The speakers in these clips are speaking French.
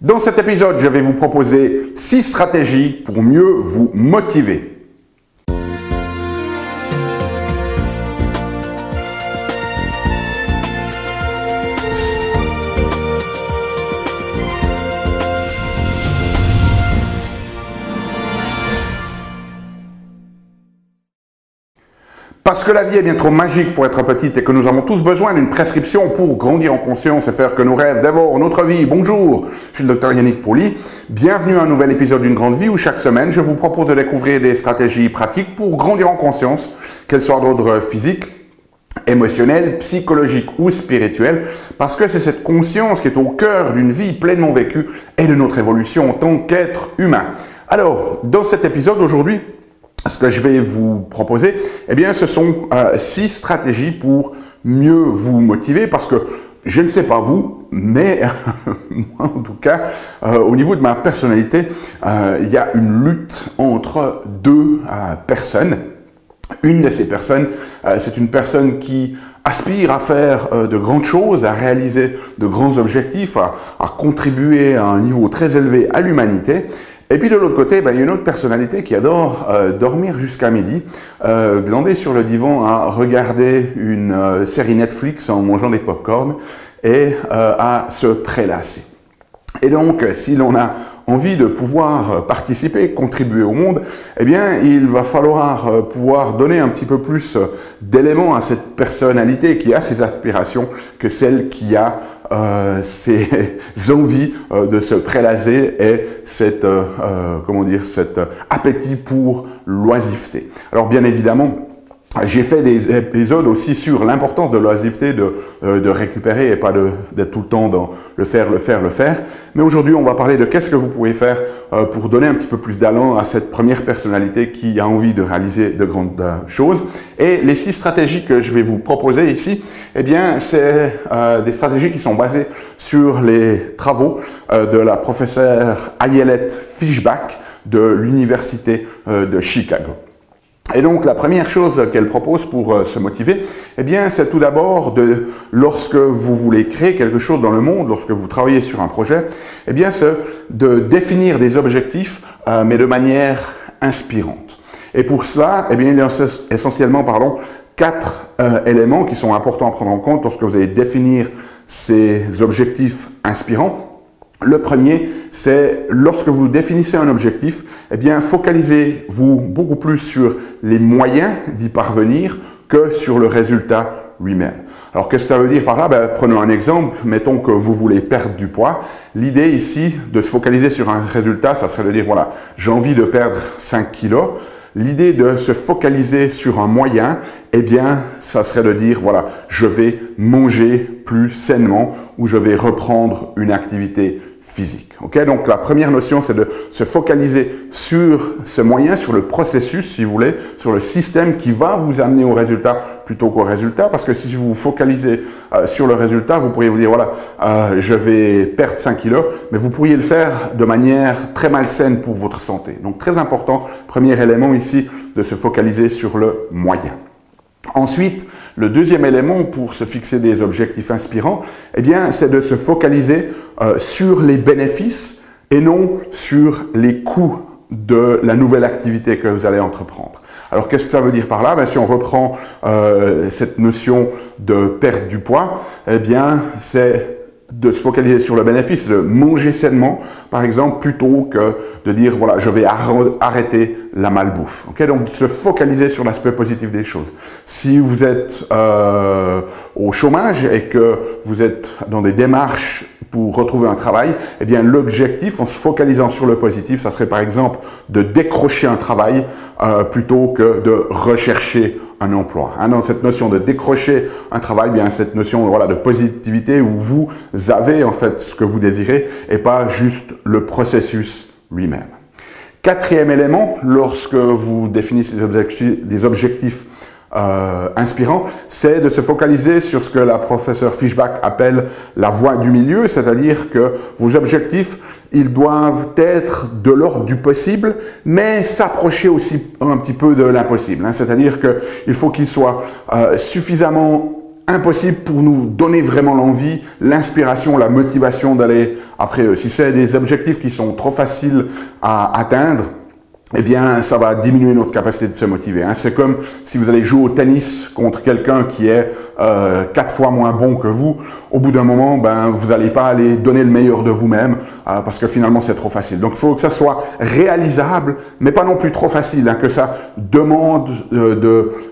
Dans cet épisode, je vais vous proposer 6 stratégies pour mieux vous motiver. Parce que la vie est bien trop magique pour être petite et que nous avons tous besoin d'une prescription pour grandir en conscience et faire que nos rêves dévorent notre vie. Bonjour, je suis le Dr Yannick Pauly. Bienvenue à un nouvel épisode d'une grande vie où chaque semaine je vous propose de découvrir des stratégies pratiques pour grandir en conscience, qu'elles soient d'ordre physique, émotionnel, psychologique ou spirituel, parce que c'est cette conscience qui est au cœur d'une vie pleinement vécue et de notre évolution en tant qu'être humain. Alors, dans cet épisode aujourd'hui, ce que je vais vous proposer, eh bien, ce sont 6 stratégies pour mieux vous motiver parce que je ne sais pas vous, mais moi en tout cas, au niveau de ma personnalité, il y a une lutte entre deux personnes. Une de ces personnes, c'est une personne qui aspire à faire de grandes choses, à réaliser de grands objectifs, à contribuer à un niveau très élevé à l'humanité. Et puis de l'autre côté, il y a une autre personnalité qui adore dormir jusqu'à midi, glander sur le divan à regarder une série Netflix en mangeant des pop-corn et à se prélasser. Et donc, si l'on a envie de pouvoir participer, contribuer au monde, eh bien, il va falloir pouvoir donner un petit peu plus d'éléments à cette personnalité qui a ses aspirations que celle qui a ses envies de se prélaser et cet appétit pour l'oisiveté. Alors, bien évidemment, j'ai fait des épisodes aussi sur l'importance de l'oisiveté, de récupérer et pas d'être tout le temps dans le faire. Mais aujourd'hui, on va parler de qu'est-ce que vous pouvez faire pour donner un petit peu plus d'allant à cette première personnalité qui a envie de réaliser de grandes choses. Et les 6 stratégies que je vais vous proposer ici, eh bien, c'est des stratégies qui sont basées sur les travaux de la professeure Ayelet Fishbach de l'Université de Chicago. Et donc, la première chose qu'elle propose pour se motiver, eh bien, c'est tout d'abord lorsque vous voulez créer quelque chose dans le monde, lorsque vous travaillez sur un projet, eh bien, c'est de définir des objectifs, mais de manière inspirante. Et pour cela, eh bien, il y a essentiellement, 4 éléments qui sont importants à prendre en compte lorsque vous allez définir ces objectifs inspirants. Le premier, c'est lorsque vous définissez un objectif, eh bien, focalisez-vous beaucoup plus sur les moyens d'y parvenir que sur le résultat lui-même. Alors, qu'est-ce que ça veut dire par là? Prenons un exemple. Mettons que vous voulez perdre du poids. L'idée ici, de se focaliser sur un résultat, ça serait de dire, voilà, j'ai envie de perdre 5 kilos. L'idée de se focaliser sur un moyen, eh bien, ça serait de dire, voilà, je vais manger plus sainement ou je vais reprendre une activité physique. Okay? Donc, la première notion, c'est de se focaliser sur ce moyen, sur le processus, si vous voulez, sur le système qui va vous amener au résultat plutôt qu'au résultat. Parce que si vous vous focalisez sur le résultat, vous pourriez vous dire, voilà, je vais perdre 5 kilos, mais vous pourriez le faire de manière très malsaine pour votre santé. Donc, très important, premier élément ici, de se focaliser sur le moyen. Ensuite, le deuxième élément pour se fixer des objectifs inspirants, eh bien, c'est de se focaliser sur les bénéfices et non sur les coûts de la nouvelle activité que vous allez entreprendre. Alors, qu'est-ce que ça veut dire par là? Si on reprend cette notion de perte du poids, eh bien, c'est de se focaliser sur le bénéfice, de manger sainement, par exemple, plutôt que de dire, voilà, je vais arrêter la malbouffe. Okay? Donc, se focaliser sur l'aspect positif des choses. Si vous êtes au chômage et que vous êtes dans des démarches pour retrouver un travail, eh bien, l'objectif, en se focalisant sur le positif, ça serait par exemple de décrocher un travail plutôt que de rechercher un emploi. Dans cette notion de décrocher un travail, bien cette notion de positivité où vous avez en fait ce que vous désirez et pas juste le processus lui-même. Quatrième élément, lorsque vous définissez des objectifs inspirants, c'est de se focaliser sur ce que la professeure Fishbach appelle la voie du milieu, c'est-à-dire que vos objectifs, ils doivent être de l'ordre du possible, mais s'approcher aussi un petit peu de l'impossible. C'est-à-dire qu'il faut qu'ils soient suffisamment impossible pour nous donner vraiment l'envie, l'inspiration, la motivation d'aller après eux. Si c'est des objectifs qui sont trop faciles à atteindre, eh bien, ça va diminuer notre capacité de se motiver. C'est comme si vous allez jouer au tennis contre quelqu'un qui est 4 fois moins bon que vous. Au bout d'un moment, vous n'allez pas aller donner le meilleur de vous-même parce que finalement, c'est trop facile. Donc, il faut que ça soit réalisable, mais pas non plus trop facile, que ça demande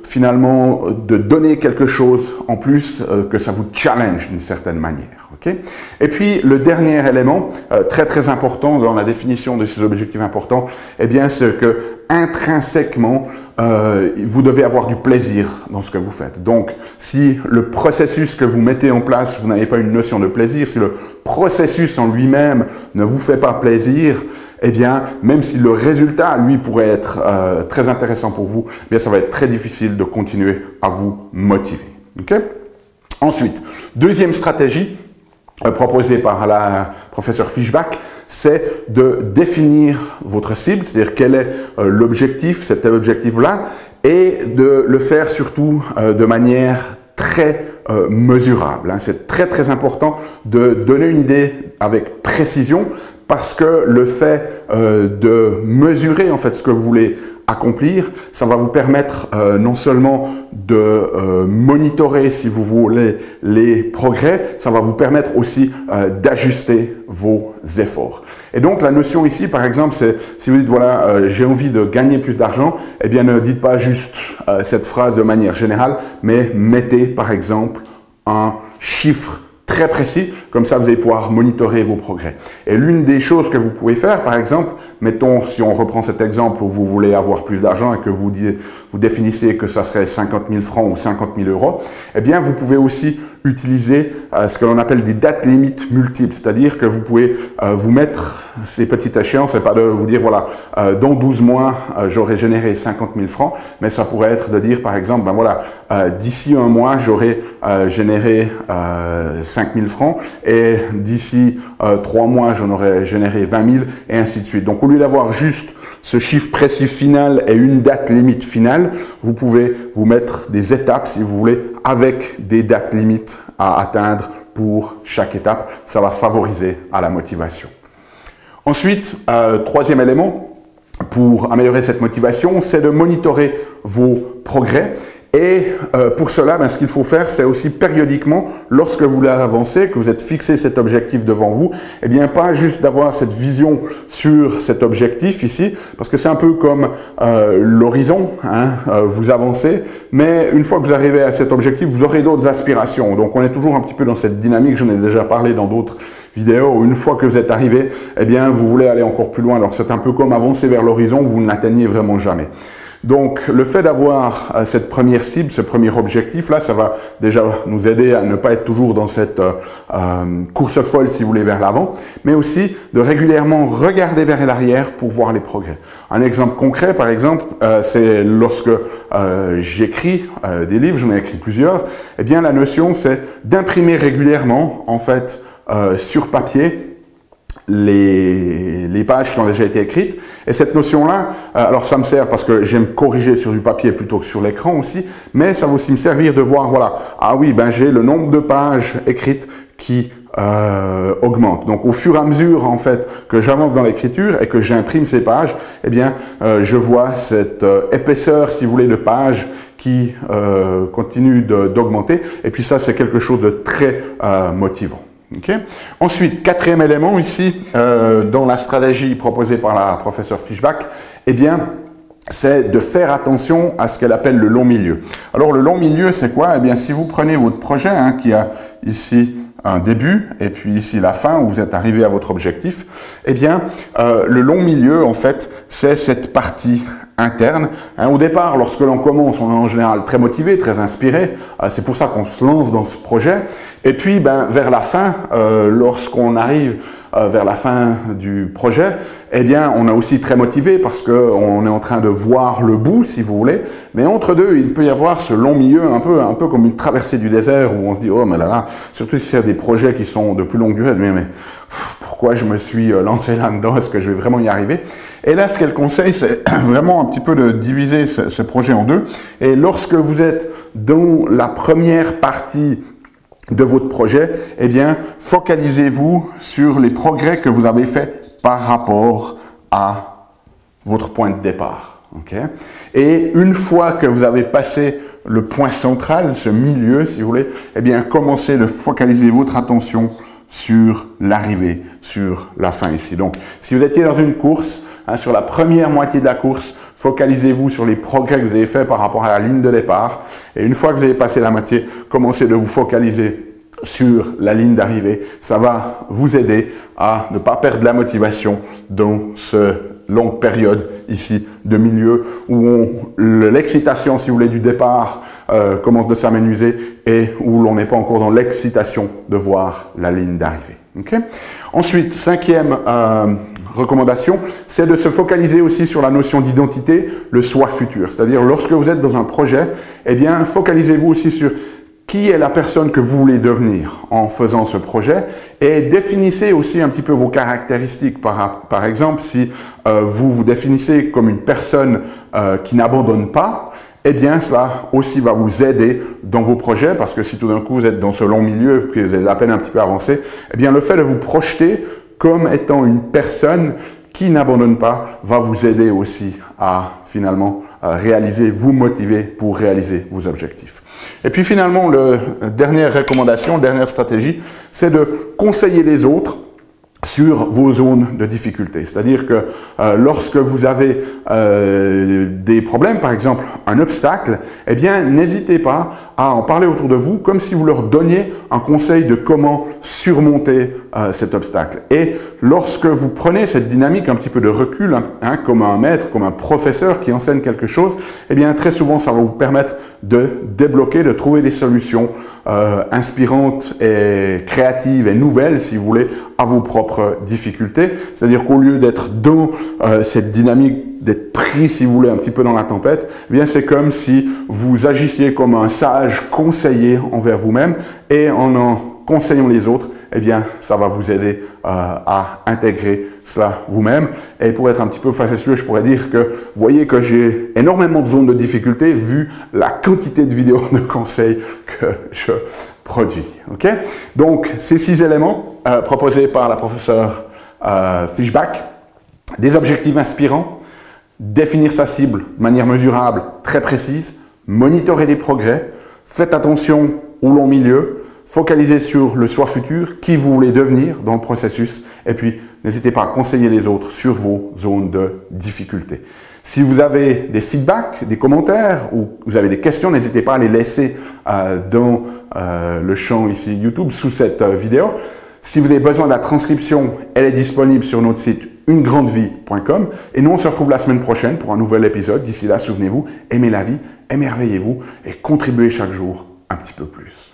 finalement de donner quelque chose en plus, que ça vous challenge d'une certaine manière. Okay? Et puis, le dernier élément, très très important dans la définition de ces objectifs importants, eh bien, c'est que intrinsèquement, vous devez avoir du plaisir dans ce que vous faites. Donc, si le processus que vous mettez en place, vous n'avez pas une notion de plaisir, si le processus en lui-même ne vous fait pas plaisir, eh bien, même si le résultat, lui, pourrait être très intéressant pour vous, eh bien, ça va être très difficile de continuer à vous motiver. Okay? Ensuite, deuxième stratégie, proposé par la professeure Fischbach, c'est de définir votre cible, c'est-à-dire quel est l'objectif, cet objectif-là, et de le faire surtout de manière très mesurable. C'est très très important de donner une idée avec précision parce que le fait de mesurer en fait ce que vous voulez accomplir, ça va vous permettre non seulement de monitorer, si vous voulez, les progrès, ça va vous permettre aussi d'ajuster vos efforts. Et donc, la notion ici, par exemple, c'est si vous dites, voilà, j'ai envie de gagner plus d'argent, eh bien, ne dites pas juste cette phrase de manière générale, mais mettez, par exemple, un chiffre très précis, comme ça vous allez pouvoir monitorer vos progrès. Et l'une des choses que vous pouvez faire, par exemple, mettons si on reprend cet exemple où vous voulez avoir plus d'argent et que vous définissez que ça serait 50 000 francs ou 50 000 euros, eh bien vous pouvez aussi utiliser ce que l'on appelle des dates limites multiples, c'est-à-dire que vous pouvez vous mettre ces petites échéances, c'est pas de vous dire voilà, dans 12 mois j'aurai généré 50 000 francs, mais ça pourrait être de dire par exemple, ben voilà, d'ici un mois j'aurai généré 5 000 francs et d'ici 3 mois j'en aurai généré 20 000 et ainsi de suite. Donc au lieu d'avoir juste ce chiffre précis final et une date limite finale, vous pouvez vous mettre des étapes si vous voulez avec des dates limites à atteindre pour chaque étape. Ça va favoriser à la motivation. Ensuite, troisième élément pour améliorer cette motivation, c'est de monitorer vos progrès. Et pour cela, ce qu'il faut faire, c'est aussi périodiquement, lorsque vous avancez, que vous êtes fixé cet objectif devant vous, eh bien pas juste d'avoir cette vision sur cet objectif ici, parce que c'est un peu comme l'horizon, vous avancez, mais une fois que vous arrivez à cet objectif, vous aurez d'autres aspirations. Donc on est toujours un petit peu dans cette dynamique, j'en ai déjà parlé dans d'autres vidéos, où une fois que vous êtes arrivé, eh bien vous voulez aller encore plus loin. Donc c'est un peu comme avancer vers l'horizon, vous ne l'atteignez vraiment jamais. Donc, le fait d'avoir cette première cible, ce premier objectif-là, ça va déjà nous aider à ne pas être toujours dans cette course folle, si vous voulez, vers l'avant, mais aussi de régulièrement regarder vers l'arrière pour voir les progrès. Un exemple concret, par exemple, c'est lorsque j'écris des livres, j'en ai écrit plusieurs, eh bien, la notion, c'est d'imprimer régulièrement, en fait, sur papier, les pages qui ont déjà été écrites. Et cette notion-là, alors ça me sert parce que j'aime corriger sur du papier plutôt que sur l'écran aussi, mais ça va aussi me servir de voir, voilà, ah oui, j'ai le nombre de pages écrites qui augmente. Donc au fur et à mesure en fait que j'avance dans l'écriture et que j'imprime ces pages, eh bien je vois cette épaisseur, si vous voulez, de pages qui continue d'augmenter. Et puis ça, c'est quelque chose de très motivant. Okay. Ensuite, quatrième élément ici, dans la stratégie proposée par la professeure Fischbach, eh bien, c'est de faire attention à ce qu'elle appelle le long milieu. Alors, le long milieu, c'est quoi? Eh bien, si vous prenez votre projet, qui a ici un début et puis ici la fin où vous êtes arrivé à votre objectif, eh bien, le long milieu, en fait, c'est cette partie interne. Au départ, lorsque l'on commence, on est en général très motivé, très inspiré. C'est pour ça qu'on se lance dans ce projet. Et puis, vers la fin, lorsqu'on arrive vers la fin du projet, eh bien, on est aussi très motivé parce qu'on est en train de voir le bout, si vous voulez. Mais entre deux, il peut y avoir ce long milieu, un peu comme une traversée du désert où on se dit, oh, mais là, surtout si c'est des projets qui sont de plus longue durée, mais pourquoi je me suis lancé là-dedans, est-ce que je vais vraiment y arriver? Et là, ce qu'elle conseille, c'est vraiment un petit peu de diviser ce projet en deux. Et lorsque vous êtes dans la première partie de votre projet, eh bien, focalisez-vous sur les progrès que vous avez faits par rapport à votre point de départ. Okay? Et une fois que vous avez passé le point central, ce milieu, si vous voulez, eh bien, commencez de focaliser votre attention sur l'arrivée, sur la fin ici. Donc, si vous étiez dans une course, sur la première moitié de la course, focalisez-vous sur les progrès que vous avez faits par rapport à la ligne de départ. Et une fois que vous avez passé la moitié, commencez de vous focaliser sur la ligne d'arrivée. Ça va vous aider à ne pas perdre la motivation dans cette longue période ici de milieu où l'excitation, si vous voulez, du départ commence de s'amenuiser et où l'on n'est pas encore dans l'excitation de voir la ligne d'arrivée. Okay? Ensuite, cinquième recommandation, c'est de se focaliser aussi sur la notion d'identité, le soi futur. C'est-à-dire, lorsque vous êtes dans un projet, eh bien, focalisez-vous aussi sur qui est la personne que vous voulez devenir en faisant ce projet et définissez aussi un petit peu vos caractéristiques. Par exemple, si vous vous définissez comme une personne qui n'abandonne pas, eh bien, cela aussi va vous aider dans vos projets parce que si tout d'un coup vous êtes dans ce long milieu et que vous avez à peine un petit peu avancé, eh bien, le fait de vous projeter comme étant une personne qui n'abandonne pas va vous aider aussi à finalement réaliser, vous motiver pour réaliser vos objectifs. Et puis finalement, dernière recommandation, dernière stratégie, c'est de conseiller les autres sur vos zones de difficulté. C'est-à-dire que lorsque vous avez des problèmes, par exemple un obstacle, eh bien n'hésitez pas à en parler autour de vous comme si vous leur donniez un conseil de comment surmonter cet obstacle. Et lorsque vous prenez cette dynamique un petit peu de recul, comme un maître, comme un professeur qui enseigne quelque chose, eh bien très souvent ça va vous permettre de débloquer, de trouver des solutions inspirantes et créatives et nouvelles, si vous voulez, à vos propres difficultés. C'est-à-dire qu'au lieu d'être dans cette dynamique, d'être pris, si vous voulez, un petit peu dans la tempête, eh bien c'est comme si vous agissiez comme un sage conseiller envers vous-même et en conseillant les autres, eh bien ça va vous aider à intégrer cela vous-même. Et pour être un petit peu facetieux, je pourrais dire que vous voyez que j'ai énormément de zones de difficulté vu la quantité de vidéos de conseils que je produis. Okay? Donc, ces 6 éléments proposés par la professeure Fischbach, des objectifs inspirants, définir sa cible de manière mesurable, très précise, monitorer les progrès, faites attention au long milieu, focalisez sur le soi futur, qui vous voulez devenir dans le processus, et puis n'hésitez pas à conseiller les autres sur vos zones de difficulté. Si vous avez des feedbacks, des commentaires ou vous avez des questions, n'hésitez pas à les laisser dans le champ ici YouTube sous cette vidéo. Si vous avez besoin de la transcription, elle est disponible sur notre site unegrandevie.com et nous on se retrouve la semaine prochaine pour un nouvel épisode. D'ici là, souvenez-vous, aimez la vie, émerveillez-vous et contribuez chaque jour un petit peu plus.